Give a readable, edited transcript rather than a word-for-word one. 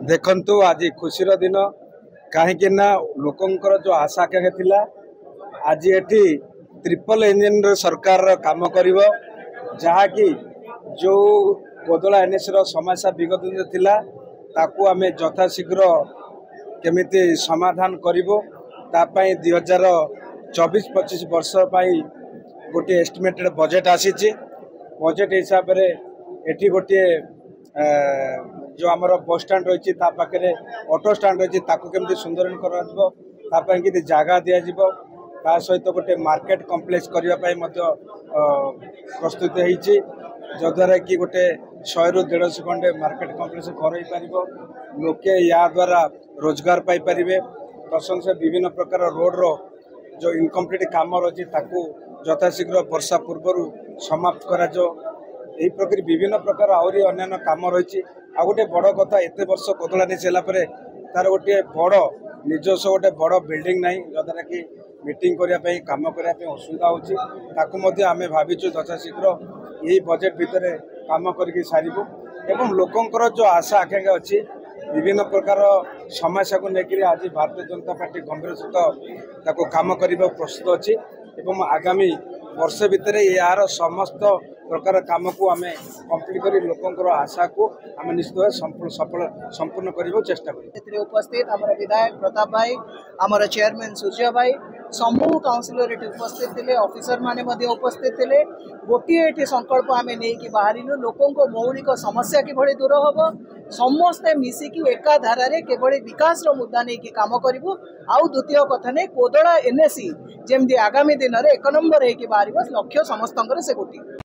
देखंतु आज खुशीर दिन कहीं लोकंकर जो आशा आकांक्षा थिला आज एटी ट्रिपल इंजिन सरकार काम करिवो जहाँकि जो कोदला एनएस समस्या विगत दिन थिला ताकू आमे यथाशीघ्र केमिति समाधान करिवो तापाई 2024-25 वर्ष पाई गोटे एस्टिमेटेड बजेट आसीची बजेट हिसाब रे एटी गोटे जो आमर बस स्टाण्ड रही पाखे ऑटो स्टाण्ड रही केमती सुंदर कर जगह दिज्व ता सहित गोटे मार्केट कम्प्लेक्स करने प्रस्तुत होती जद्वारा कि गोटे 100 ରୁ 150 खंडे मार्केट कम्प्लेक्स कर लोके या द्वारा रोजगार पाइपर तत्संग से विभिन्न प्रकार रोड रो जो इनकम्प्लीट काम रही यथाशीघ्र वर्षा पूर्व समाप्त करा यही प्रकार विभिन्न प्रकार आहरी अन्य काम रही आ गोटे बड़ कथा एत वर्ष कोदला निचला तार गोटे बड़ निजस्व गोटे बड़ बिल्डिंग ना जद्वारा कि मीटिंग करने कम करने असुविधा होती आम भाविचु यथाशीघ्र यही बजेट भितर कम करके सारू एवं लोकंर जो आशा आकांक्षा अच्छी विभिन्न प्रकार समस्या को लेकर आज भारतीय जनता पार्टी गंभीर सहित कम करने प्रस्तुत अच्छी एवं आगामी वर्ष भितर यार समस्त प्रकार काम को आम कम्प्लीट कर लोकंर आशा को आम निश्चित संपूर्ण करने चेष्टा कर उपस्थित आम विधायक प्रताप भाई आम चेयरमैन सूर्य भाई समूह काउंसिलर उपस्थित थे ऑफिसर माने उपस्थित थे गोटे संकल्प आम नहीं बाहर लोकों मौलिक समस्या किभली दूर हम समस्ते मिसिकी एका धारे केवल विकास मुद्दा नहीं काम करूँ आउ द्वितीय कथा नहीं कोदला एनएसी जमी आगामी दिन में 1 नंबर हो बाहर लक्ष्य समस्त से गोटी।